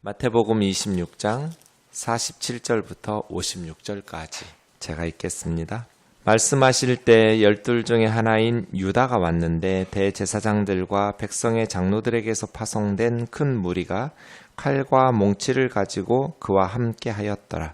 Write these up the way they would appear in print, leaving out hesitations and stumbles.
마태복음 26장 47절부터 56절까지 제가 읽겠습니다. 말씀하실 때 12 중에 하나인 유다가 왔는데 대제사장들과 백성의 장로들에게서 파송된 큰 무리가 칼과 몽치를 가지고 그와 함께 하였더라.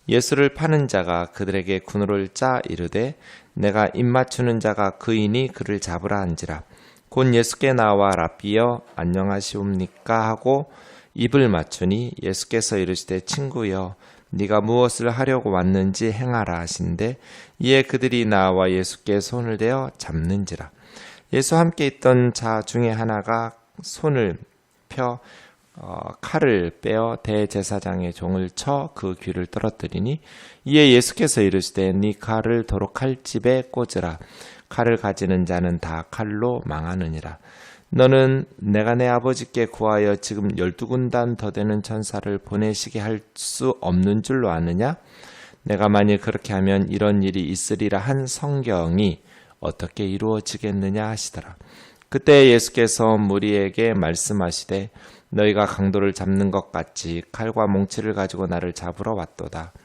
예수를 파는 자가 그들에게 군호를 짜 이르되 내가 입맞추는 자가 그이니 그를 잡으라 한지라. 곧 예수께 나와 랍비여 안녕하시옵니까 하고 입을 맞추니 예수께서 이르시되 친구여 네가 무엇을 하려고 왔는지 행하라 하신대 이에 그들이 나와 예수께 손을 대어 잡는지라. 예수 함께 있던 자 중에 하나가 손을 펴 칼을 빼어 대제사장의 종을 쳐 그 귀를 떨어뜨리니 이에 예수께서 이르시되 네 칼을 도로 칼집에 꽂으라. 칼을 가지는 자는 다 칼로 망하느니라. 너는 내가 내 아버지께 구하여 지금 12군단 더 되는 천사를 보내시게 할 수 없는 줄로 아느냐? 내가 만일 그렇게 하면 이런 일이 있으리라 한 성경이 어떻게 이루어지겠느냐 하시더라. 그때 예수께서 무리에게 말씀하시되 너희가 강도를 잡는 것 같이 칼과 몽치를 가지고 나를 잡으러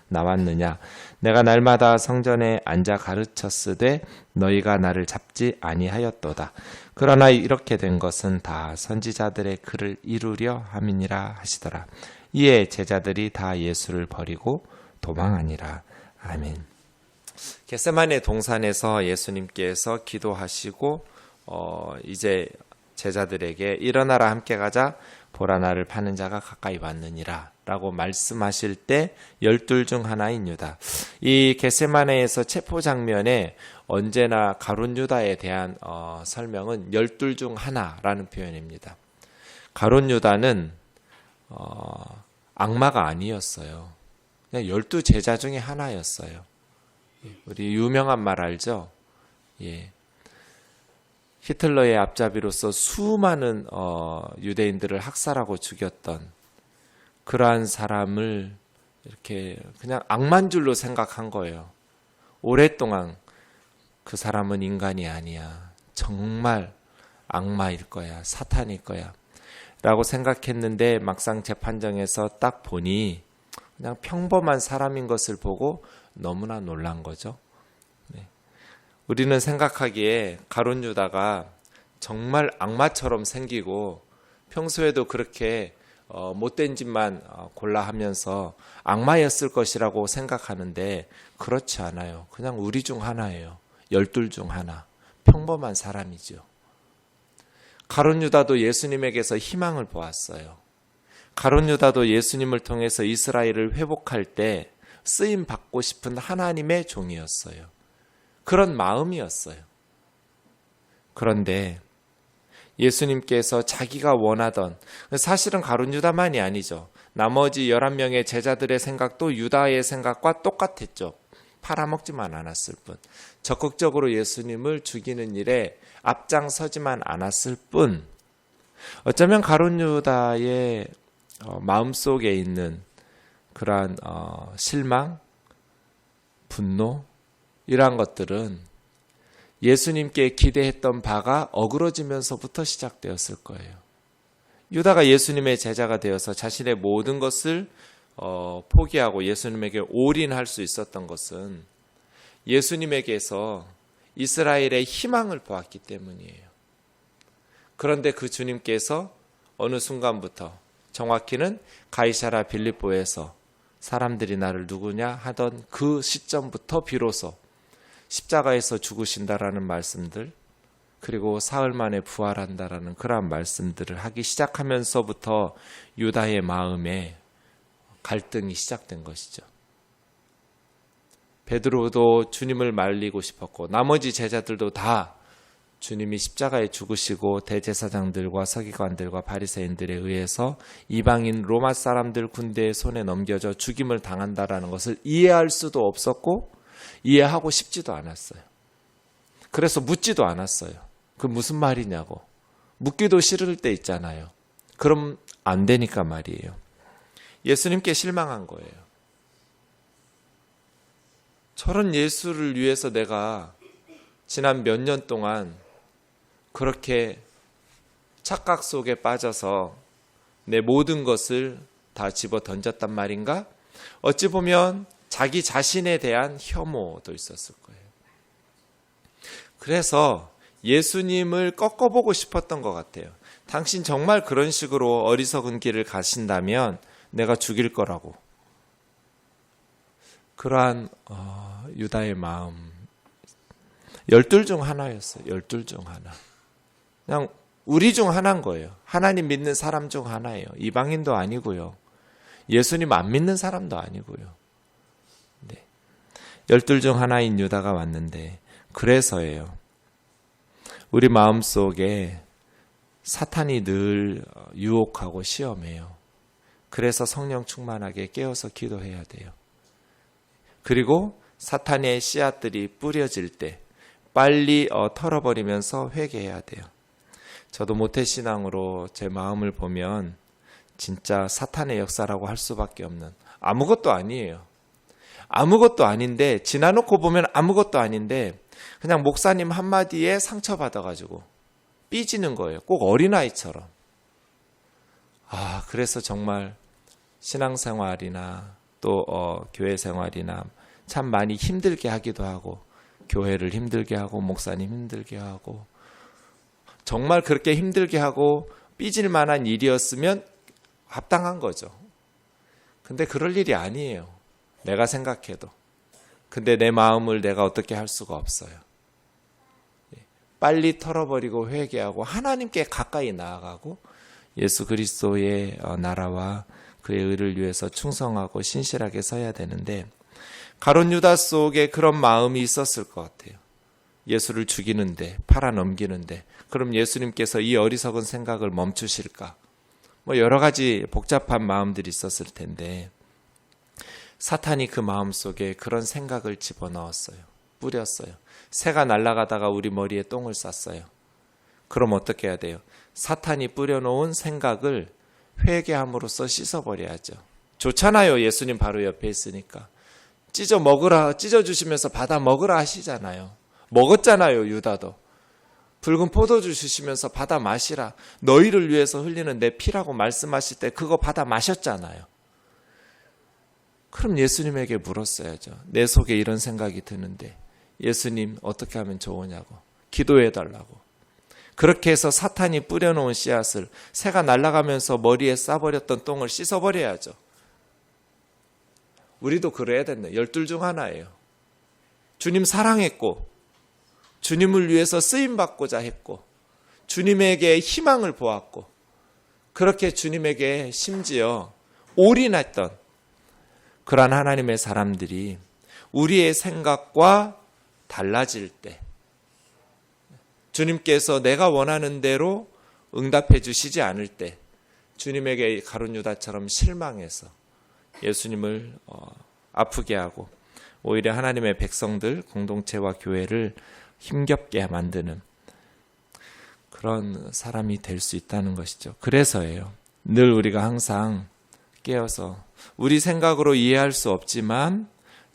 나왔느냐? 내가 날마다 성전에 앉아 가르쳤으되 너희가 나를 잡지 아니하였도다. 그러나 이렇게 된 것은 다 선지자들의 글을 이루려 함이니라 하시더라. 이에 제자들이 다 예수를 버리고 도망하니라. 아멘. 겟세마네 동산에서 예수님께서 기도하시고 이제 제자들에게 일어나라 함께 가자 보라 나를 파는 자가 가까이 왔느니라 라고 말씀하실 때 12 중 하나인 유다. 이 겟세마네에서 체포 장면에 언제나 가룟 유다에 대한 설명은 12 중 하나라는 표현입니다. 가룟 유다는 악마가 아니었어요. 그냥 12 제자 중에 하나였어요. 우리 유명한 말 알죠? 예. 히틀러의 앞잡이로서 수많은 유대인들을 학살하고 죽였던 그러한 사람을 이렇게 그냥 악마인 줄로 생각한 거예요. 오랫동안 그 사람은 인간이 아니야. 정말 악마일 거야. 사탄일 거야. 라고 생각했는데 막상 재판정에서 딱 보니 그냥 평범한 사람인 것을 보고 너무나 놀란 거죠. 우리는 생각하기에 가룟 유다가 정말 악마처럼 생기고 평소에도 그렇게 못된 짓만 골라 하면서 악마였을 것이라고 생각하는데 그렇지 않아요. 그냥 우리 중 하나예요. 12 중 하나. 평범한 사람이죠. 가룟 유다도 예수님에게서 희망을 보았어요. 가룟 유다도 예수님을 통해서 이스라엘을 회복할 때 쓰임 받고 싶은 하나님의 종이었어요. 그런 마음이었어요. 그런데 예수님께서 자기가 원하던, 사실은 가룟 유다만이 아니죠. 나머지 11명의 제자들의 생각도 유다의 생각과 똑같았죠. 팔아먹지만 않았을 뿐. 적극적으로 예수님을 죽이는 일에 앞장서지만 않았을 뿐. 어쩌면 가룟 유다의 마음속에 있는 그러한 실망, 분노, 이러한 것들은 예수님께 기대했던 바가 어그러지면서부터 시작되었을 거예요. 유다가 예수님의 제자가 되어서 자신의 모든 것을 포기하고 예수님에게 올인할 수 있었던 것은 예수님에게서 이스라엘의 희망을 보았기 때문이에요. 그런데 그 주님께서 어느 순간부터 정확히는 가이사랴 빌립보에서 사람들이 나를 누구냐 하던 그 시점부터 비로소 십자가에서 죽으신다라는 말씀들, 그리고 사흘 만에 부활한다라는 그러한 말씀들을 하기 시작하면서부터 유다의 마음에 갈등이 시작된 것이죠. 베드로도 주님을 말리고 싶었고 나머지 제자들도 다 주님이 십자가에 죽으시고 대제사장들과 서기관들과 바리새인들에 의해서 이방인 로마 사람들 군대의 손에 넘겨져 죽임을 당한다라는 것을 이해할 수도 없었고 이해하고 싶지도 않았어요. 그래서 묻지도 않았어요. 그 무슨 말이냐고. 묻기도 싫을 때 있잖아요. 그럼 안 되니까 말이에요. 예수님께 실망한 거예요. 저런 예수를 위해서 내가 지난 몇 년 동안 그렇게 착각 속에 빠져서 내 모든 것을 다 집어 던졌단 말인가? 어찌 보면 자기 자신에 대한 혐오도 있었을 거예요. 그래서 예수님을 꺾어보고 싶었던 것 같아요. 당신 정말 그런 식으로 어리석은 길을 가신다면 내가 죽일 거라고. 그러한 유다의 마음, 12 중 하나였어요. 12 중 하나. 그냥 우리 중 하나인 거예요. 하나님 믿는 사람 중 하나예요. 이방인도 아니고요. 예수님 안 믿는 사람도 아니고요. 네. 12 중 하나인 유다가 왔는데 그래서예요. 우리 마음속에 사탄이 늘 유혹하고 시험해요. 그래서 성령 충만하게 깨어서 기도해야 돼요. 그리고 사탄의 씨앗들이 뿌려질 때 빨리 털어버리면서 회개해야 돼요. 저도 모태신앙으로 제 마음을 보면 진짜 사탄의 역사라고 할 수밖에 없는, 아무것도 아니에요. 아무것도 아닌데, 지나놓고 보면 아무것도 아닌데 그냥 목사님 한마디에 상처받아가지고 삐지는 거예요. 꼭 어린아이처럼. 그래서 정말 신앙생활이나 또 교회 생활이나 참 많이 힘들게 하기도 하고, 교회를 힘들게 하고 목사님 힘들게 하고, 정말 그렇게 힘들게 하고 삐질 만한 일이었으면 합당한 거죠. 근데 그럴 일이 아니에요. 내가 생각해도. 근데 내 마음을 내가 어떻게 할 수가 없어요. 빨리 털어버리고 회개하고 하나님께 가까이 나아가고 예수 그리스도의 나라와 그의 의를 위해서 충성하고 신실하게 서야 되는데, 가룟 유다 속에 그런 마음이 있었을 것 같아요. 예수를 죽이는데, 팔아넘기는데, 그럼 예수님께서 이 어리석은 생각을 멈추실까? 여러 가지 복잡한 마음들이 있었을 텐데 사탄이 그 마음 속에 그런 생각을 집어넣었어요. 뿌렸어요. 새가 날아가다가 우리 머리에 똥을 쌌어요. 그럼 어떻게 해야 돼요? 사탄이 뿌려놓은 생각을 회개함으로써 씻어버려야죠. 좋잖아요. 예수님 바로 옆에 있으니까. 찢어주시면서 받아 먹으라 하시잖아요. 먹었잖아요. 유다도. 붉은 포도주 주시면서 받아 마시라. 너희를 위해서 흘리는 내 피라고 말씀하실 때 그거 받아 마셨잖아요. 그럼 예수님에게 물었어야죠. 내 속에 이런 생각이 드는데 예수님 어떻게 하면 좋으냐고. 기도해 달라고. 그렇게 해서 사탄이 뿌려놓은 씨앗을, 새가 날아가면서 머리에 싸버렸던 똥을 씻어버려야죠. 우리도 그래야 된다. 12 중 하나예요. 주님 사랑했고 주님을 위해서 쓰임받고자 했고 주님에게 희망을 보았고 그렇게 주님에게 심지어 올인했던 그러한 하나님의 사람들이 우리의 생각과 달라질 때, 주님께서 내가 원하는 대로 응답해 주시지 않을 때 주님에게 가룟 유다처럼 실망해서 예수님을 아프게 하고 오히려 하나님의 백성들, 공동체와 교회를 힘겹게 만드는 그런 사람이 될 수 있다는 것이죠. 그래서예요. 늘 우리가 항상 깨어서 우리 생각으로 이해할 수 없지만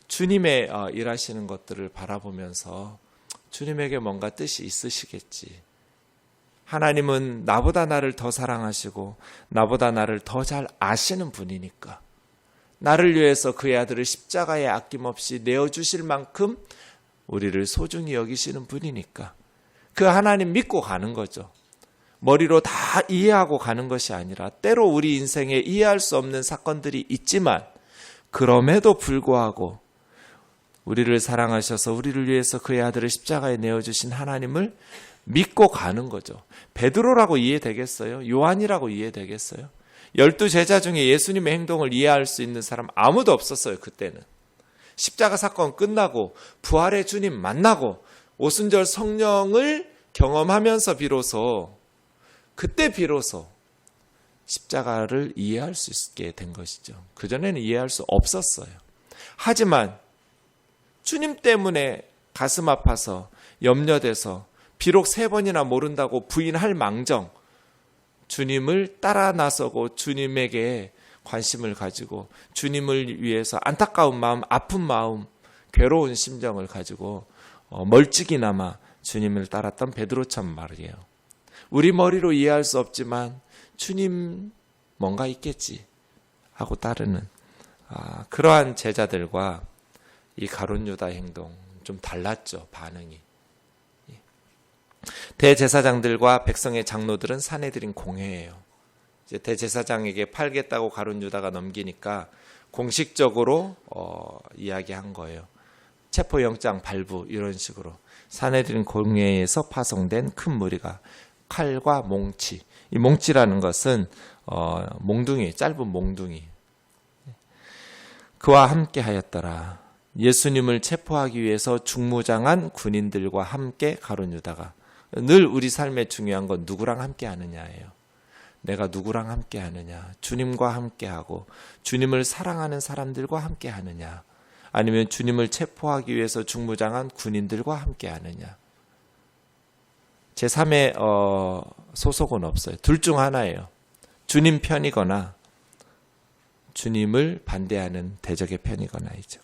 주님의 일하시는 것들을 바라보면서 주님에게 뭔가 뜻이 있으시겠지. 하나님은 나보다 나를 더 사랑하시고 나보다 나를 더 잘 아시는 분이니까 나를 위해서 그의 아들을 십자가에 아낌없이 내어주실 만큼 우리를 소중히 여기시는 분이니까 그 하나님 믿고 가는 거죠. 머리로 다 이해하고 가는 것이 아니라 때로 우리 인생에 이해할 수 없는 사건들이 있지만 그럼에도 불구하고 우리를 사랑하셔서 우리를 위해서 그의 아들을 십자가에 내어주신 하나님을 믿고 가는 거죠. 베드로라고 이해되겠어요? 요한이라고 이해되겠어요? 12 제자 중에 예수님의 행동을 이해할 수 있는 사람 아무도 없었어요. 그때는. 십자가 사건 끝나고 부활의 주님 만나고 오순절 성령을 경험하면서 그때 비로소 십자가를 이해할 수 있게 된 것이죠. 그전에는 이해할 수 없었어요. 하지만 주님 때문에 가슴 아파서 염려돼서 비록 3번이나 모른다고 부인할 망정 주님을 따라 나서고 주님에게 관심을 가지고 주님을 위해서 안타까운 마음, 아픈 마음, 괴로운 심정을 가지고 멀찍이나마 주님을 따랐던 베드로처럼 말이에요. 우리 머리로 이해할 수 없지만 주님 뭔가 있겠지. 하고 따르는 그러한 제자들과 이 가룟 유다 행동 좀 달랐죠. 반응이. 대제사장들과 백성의 장로들은 사내들인 공회예요. 이제 대제사장에게 팔겠다고 가룟 유다가 넘기니까 공식적으로 이야기한 거예요. 체포영장 발부 이런 식으로. 사내들인 공회에서 파송된 큰 무리가 칼과 몽치. 이 몽치라는 것은 몽둥이, 짧은 몽둥이. 그와 함께 하였더라. 예수님을 체포하기 위해서 중무장한 군인들과 함께 가룟 유다가. 늘 우리 삶에 중요한 건 누구랑 함께 하느냐예요. 내가 누구랑 함께 하느냐. 주님과 함께 하고 주님을 사랑하는 사람들과 함께 하느냐. 아니면 주님을 체포하기 위해서 중무장한 군인들과 함께 하느냐. 제3의 소속은 없어요. 둘 중 하나예요. 주님 편이거나 주님을 반대하는 대적의 편이거나이죠.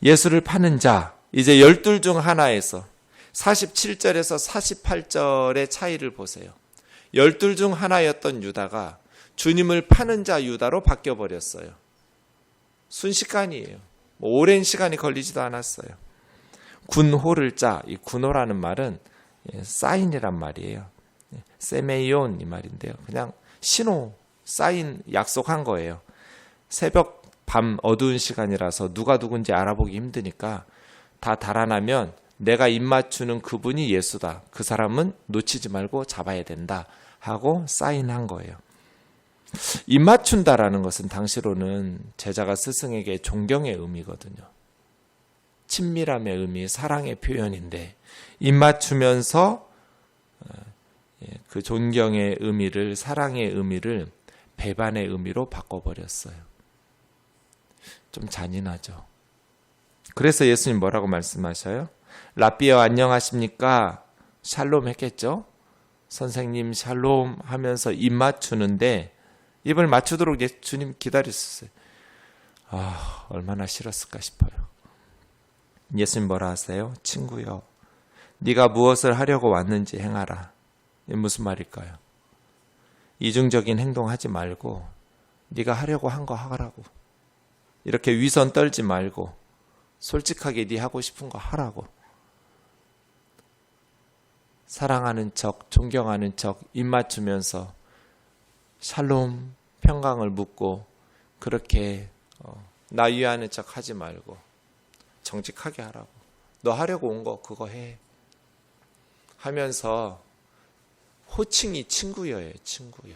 예수를 파는 자, 이제 12 중 하나에서 47절에서 48절의 차이를 보세요. 12 중 하나였던 유다가 주님을 파는 자 유다로 바뀌어버렸어요. 순식간이에요. 오랜 시간이 걸리지도 않았어요. 군호를 짜, 이 군호라는 말은 사인이란 말이에요. 세메이온 이 말인데요. 그냥 신호, 사인, 약속한 거예요. 새벽, 밤 어두운 시간이라서 누가 누군지 알아보기 힘드니까 다 달아나면 내가 입맞추는 그분이 예수다. 그 사람은 놓치지 말고 잡아야 된다 하고 사인한 거예요. 입맞춘다라는 것은 당시로는 제자가 스승에게 존경의 의미거든요. 친밀함의 의미, 사랑의 표현인데 입맞추면서 그 존경의 의미를, 사랑의 의미를 배반의 의미로 바꿔버렸어요. 좀 잔인하죠. 그래서 예수님 뭐라고 말씀하셔요? 라삐어 안녕하십니까? 샬롬 했겠죠? 선생님 샬롬 하면서 입 맞추는데 입을 맞추도록 주님 기다렸어요. 얼마나 싫었을까 싶어요. 예수님 뭐라 하세요? 친구여, 네가 무엇을 하려고 왔는지 행하라. 이게 무슨 말일까요? 이중적인 행동하지 말고 네가 하려고 한 거 하라고. 이렇게 위선 떨지 말고 솔직하게 네 하고 싶은 거 하라고. 사랑하는 척, 존경하는 척 입 맞추면서 샬롬, 평강을 묻고 그렇게 나 위하는 척 하지 말고 정직하게 하라고. 너 하려고 온 거 그거 해. 하면서 호칭이 친구여예요. 친구여.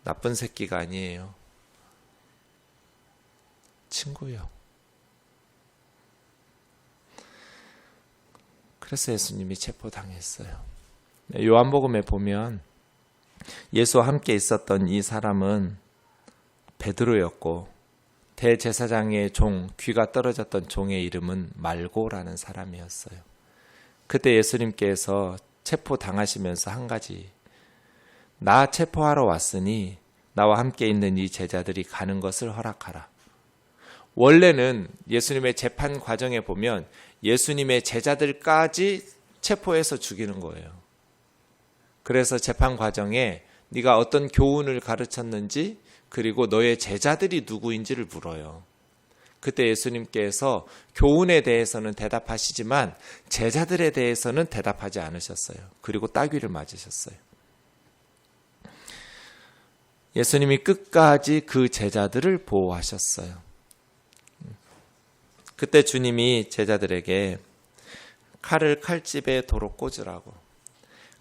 나쁜 새끼가 아니에요. 친구요. 그래서 예수님이 체포당했어요. 요한복음에 보면 예수와 함께 있었던 이 사람은 베드로였고 대제사장의 종, 귀가 떨어졌던 종의 이름은 말고라는 사람이었어요. 그때 예수님께서 체포당하시면서 한 가지, 나 체포하러 왔으니 나와 함께 있는 이 제자들이 가는 것을 허락하라. 원래는 예수님의 재판 과정에 보면 예수님의 제자들까지 체포해서 죽이는 거예요. 그래서 재판 과정에 네가 어떤 교훈을 가르쳤는지 그리고 너의 제자들이 누구인지를 물어요. 그때 예수님께서 교훈에 대해서는 대답하시지만 제자들에 대해서는 대답하지 않으셨어요. 그리고 따귀를 맞으셨어요. 예수님이 끝까지 그 제자들을 보호하셨어요. 그때 주님이 제자들에게 칼을 칼집에 도로 꽂으라고.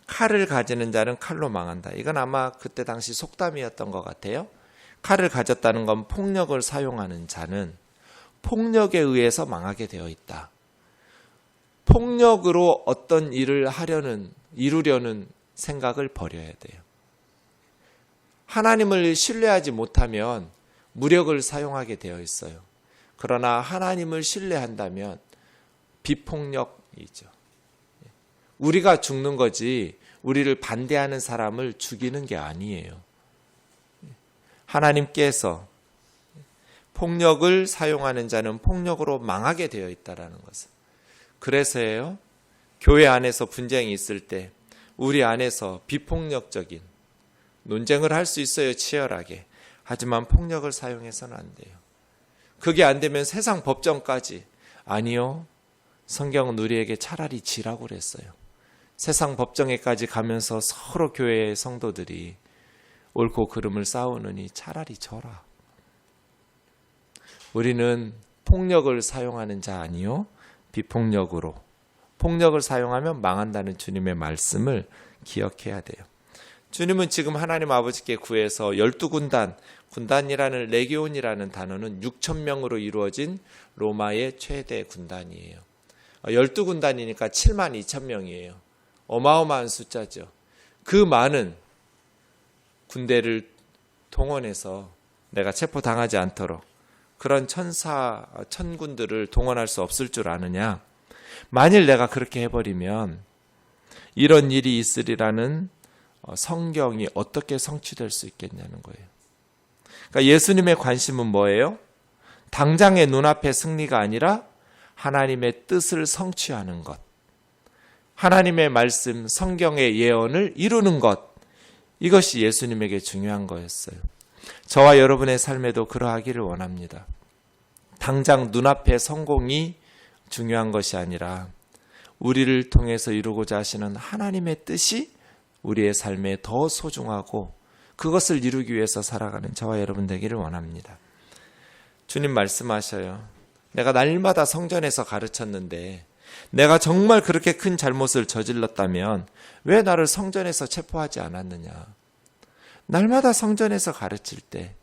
칼을 가지는 자는 칼로 망한다. 이건 아마 그때 당시 속담이었던 것 같아요. 칼을 가졌다는 건 폭력을 사용하는 자는 폭력에 의해서 망하게 되어 있다. 폭력으로 어떤 일을 이루려는 생각을 버려야 돼요. 하나님을 신뢰하지 못하면 무력을 사용하게 되어 있어요. 그러나 하나님을 신뢰한다면 비폭력이죠. 우리가 죽는 거지 우리를 반대하는 사람을 죽이는 게 아니에요. 하나님께서 폭력을 사용하는 자는 폭력으로 망하게 되어 있다는 것은. 그래서예요. 교회 안에서 분쟁이 있을 때 우리 안에서 비폭력적인 논쟁을 할 수 있어요. 치열하게. 하지만 폭력을 사용해서는 안 돼요. 그게 안 되면 세상 법정까지. 아니요. 성경은 우리에게 차라리 지라고 그랬어요. 세상 법정에까지 가면서 서로 교회의 성도들이 옳고 그름을 싸우느니 차라리 져라. 우리는 폭력을 사용하는 자 아니요. 비폭력으로. 폭력을 사용하면 망한다는 주님의 말씀을 기억해야 돼요. 주님은 지금 하나님 아버지께 구해서 12군단, 군단이라는 레기온이라는 단어는 6,000명으로 이루어진 로마의 최대 군단이에요. 12군단이니까 72,000명이에요. 어마어마한 숫자죠. 그 많은 군대를 동원해서 내가 체포당하지 않도록 그런 천군들을 동원할 수 없을 줄 아느냐. 만일 내가 그렇게 해버리면 이런 일이 있으리라는 성경이 어떻게 성취될 수 있겠냐는 거예요. 그러니까 예수님의 관심은 뭐예요? 당장의 눈앞의 승리가 아니라 하나님의 뜻을 성취하는 것. 하나님의 말씀, 성경의 예언을 이루는 것. 이것이 예수님에게 중요한 거였어요. 저와 여러분의 삶에도 그러하기를 원합니다. 당장 눈앞의 성공이 중요한 것이 아니라 우리를 통해서 이루고자 하시는 하나님의 뜻이 우리의 삶에 더 소중하고 그것을 이루기 위해서 살아가는 저와 여러분 되기를 원합니다. 주님 말씀하셔요. 내가 날마다 성전에서 가르쳤는데 내가 정말 그렇게 큰 잘못을 저질렀다면 왜 나를 성전에서 체포하지 않았느냐. 날마다 성전에서 가르칠 때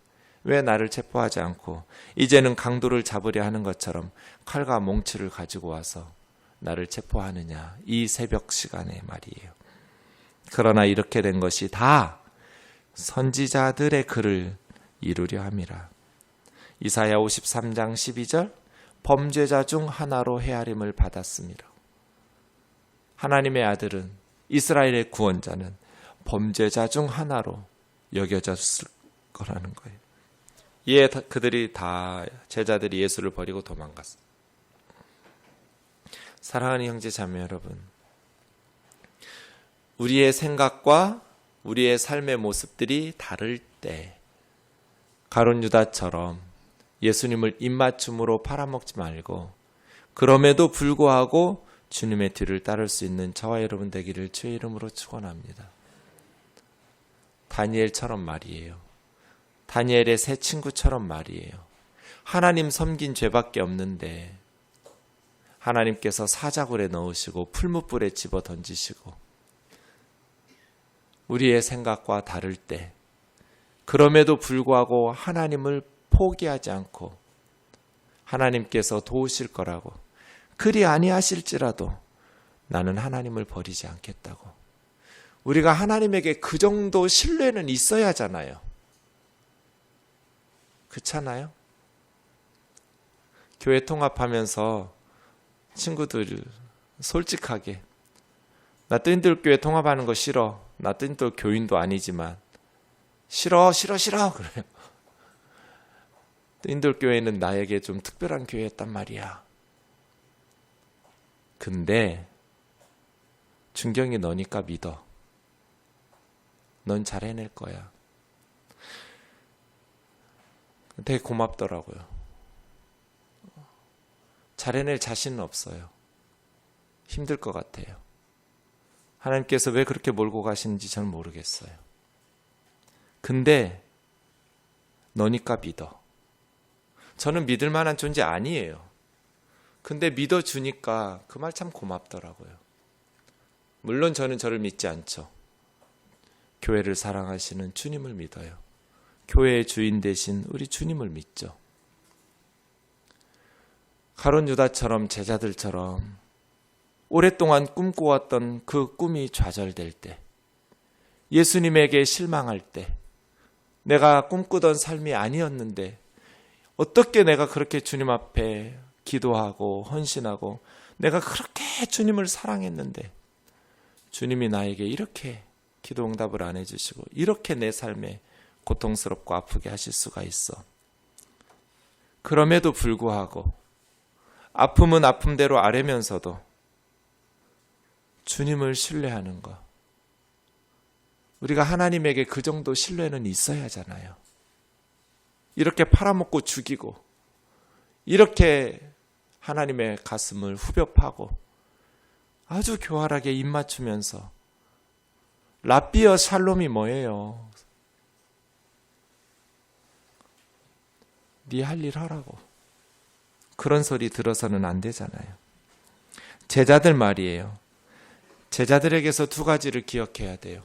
왜 나를 체포하지 않고 이제는 강도를 잡으려 하는 것처럼 칼과 몽치를 가지고 와서 나를 체포하느냐. 이 새벽 시간에 말이에요. 그러나 이렇게 된 것이 다 선지자들의 글을 이루려 함이라. 이사야 53장 12절 범죄자 중 하나로 헤아림을 받았습니다. 하나님의 아들은 이스라엘의 구원자는 범죄자 중 하나로 여겨졌을 거라는 거예요. 이에 그들이 다 제자들이 예수를 버리고 도망갔어요. 사랑하는 형제 자매 여러분, 우리의 생각과 우리의 삶의 모습들이 다를 때 가룟 유다처럼 예수님을 입맞춤으로 팔아먹지 말고 그럼에도 불구하고 주님의 뒤를 따를 수 있는 저와 여러분 되기를 주의 이름으로 축원합니다. 다니엘처럼 말이에요. 다니엘의 새 친구처럼 말이에요. 하나님 섬긴 죄밖에 없는데 하나님께서 사자굴에 넣으시고 풀무불에 집어 던지시고 우리의 생각과 다를 때 그럼에도 불구하고 하나님을 포기하지 않고 하나님께서 도우실 거라고 그리 아니하실지라도 나는 하나님을 버리지 않겠다고. 우리가 하나님에게 그 정도 신뢰는 있어야 하잖아요. 그렇잖아요? 교회 통합하면서 친구들 솔직하게 나 뜨인돌교회 통합하는 거 싫어. 나 뜨인돌 교인도 아니지만 싫어 그래요. 뜨인돌교회는 나에게 좀 특별한 교회였단 말이야. 근데 준경이 너니까 믿어. 넌 잘 해낼 거야. 되게 고맙더라고요. 잘 해낼 자신은 없어요. 힘들 것 같아요. 하나님께서 왜 그렇게 몰고 가시는지 전 모르겠어요. 근데 너니까 믿어. 저는 믿을 만한 존재 아니에요. 근데 믿어주니까 그 말 참 고맙더라고요. 물론 저는 저를 믿지 않죠. 교회를 사랑하시는 주님을 믿어요. 교회의 주인 되신 우리 주님을 믿죠. 가룟 유다처럼 제자들처럼 오랫동안 꿈꿔왔던 그 꿈이 좌절될 때, 예수님에게 실망할 때, 내가 꿈꾸던 삶이 아니었는데 어떻게 내가 그렇게 주님 앞에 기도하고 헌신하고 내가 그렇게 주님을 사랑했는데 주님이 나에게 이렇게 기도 응답을 안 해주시고 이렇게 내 삶에 고통스럽고 아프게 하실 수가 있어. 그럼에도 불구하고 아픔은 아픔대로 아뢰면서도 주님을 신뢰하는 것. 우리가 하나님에게 그 정도 신뢰는 있어야 하잖아요. 이렇게 팔아먹고 죽이고 이렇게 하나님의 가슴을 후벼 파고 아주 교활하게 입 맞추면서 랍비어 샬롬이 뭐예요? 네 할 일 하라고. 그런 소리 들어서는 안 되잖아요. 제자들 말이에요. 제자들에게서 두 가지를 기억해야 돼요.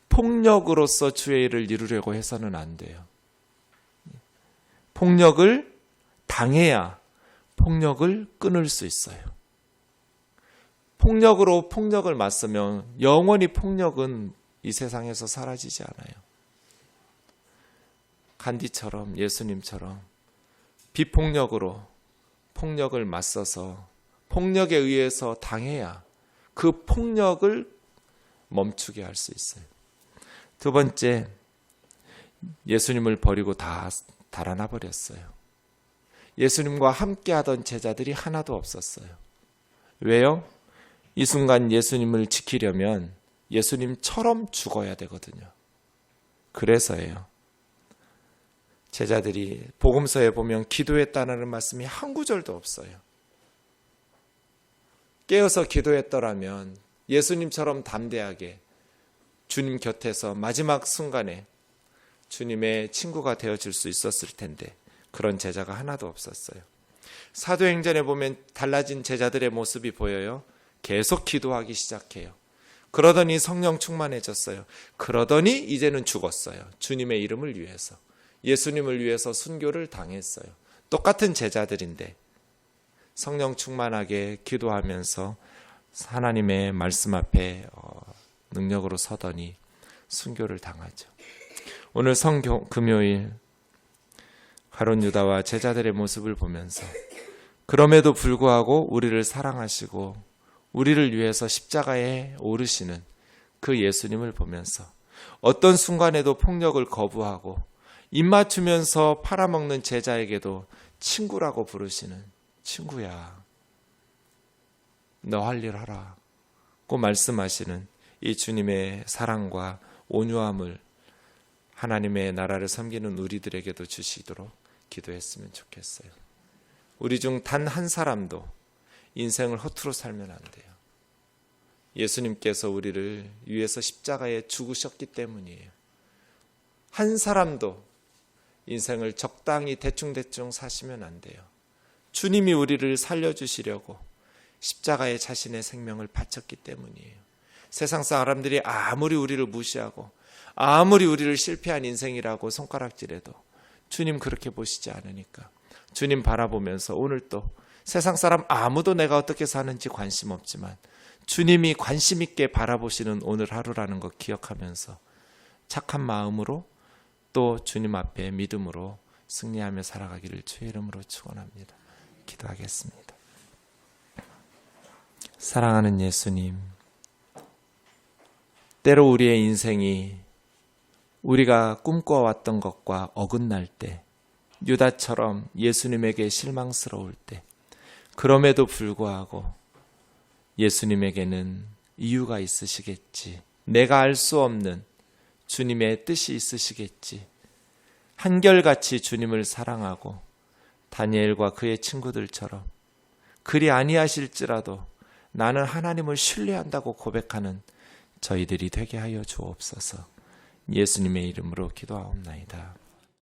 폭력으로서 주의 일을 이루려고 해서는 안 돼요. 폭력을 당해야 폭력을 끊을 수 있어요. 폭력으로 폭력을 맞서면 영원히 폭력은 이 세상에서 사라지지 않아요. 간디처럼, 예수님처럼 비폭력으로 폭력을 맞서서 폭력에 의해서 당해야 그 폭력을 멈추게 할 수 있어요. 두 번째, 예수님을 버리고 다 달아나 버렸어요. 예수님과 함께 하던 제자들이 하나도 없었어요. 왜요? 이 순간 예수님을 지키려면 예수님처럼 죽어야 되거든요. 그래서예요. 제자들이 복음서에 보면 기도했다는 말씀이 한 구절도 없어요. 깨어서 기도했더라면 예수님처럼 담대하게 주님 곁에서 마지막 순간에 주님의 친구가 되어줄 수 있었을 텐데 그런 제자가 하나도 없었어요. 사도행전에 보면 달라진 제자들의 모습이 보여요. 계속 기도하기 시작해요. 그러더니 성령 충만해졌어요. 그러더니 이제는 죽었어요. 주님의 이름을 위해서. 예수님을 위해서 순교를 당했어요. 똑같은 제자들인데 성령 충만하게 기도하면서 하나님의 말씀 앞에 능력으로 서더니 순교를 당하죠. 오늘 금요일 가룟 유다와 제자들의 모습을 보면서 그럼에도 불구하고 우리를 사랑하시고 우리를 위해서 십자가에 오르시는 그 예수님을 보면서 어떤 순간에도 폭력을 거부하고 입 맞추면서 팔아먹는 제자에게도 친구라고 부르시는 친구야, 너 할 일 하라 고 말씀하시는 이 주님의 사랑과 온유함을 하나님의 나라를 섬기는 우리들에게도 주시도록 기도했으면 좋겠어요. 우리 중 단 한 사람도 인생을 허투루 살면 안 돼요. 예수님께서 우리를 위해서 십자가에 죽으셨기 때문이에요. 한 사람도 인생을 적당히 대충대충 사시면 안 돼요. 주님이 우리를 살려주시려고 십자가에 자신의 생명을 바쳤기 때문이에요. 세상 사람들이 아무리 우리를 무시하고 아무리 우리를 실패한 인생이라고 손가락질해도 주님 그렇게 보시지 않으니까 주님 바라보면서 오늘 또 세상 사람 아무도 내가 어떻게 사는지 관심 없지만 주님이 관심 있게 바라보시는 오늘 하루라는 것 기억하면서 착한 마음으로 또 주님 앞에 믿음으로 승리하며 살아가기를 주의 이름으로 축원합니다. 기도하겠습니다. 사랑하는 예수님, 때로 우리의 인생이 우리가 꿈꿔왔던 것과 어긋날 때, 유다처럼 예수님에게 실망스러울 때, 그럼에도 불구하고 예수님에게는 이유가 있으시겠지. 내가 알 수 없는 주님의 뜻이 있으시겠지. 한결같이 주님을 사랑하고 다니엘과 그의 친구들처럼 그리 아니하실지라도 나는 하나님을 신뢰한다고 고백하는 저희들이 되게 하여 주옵소서. 예수님의 이름으로 기도하옵나이다.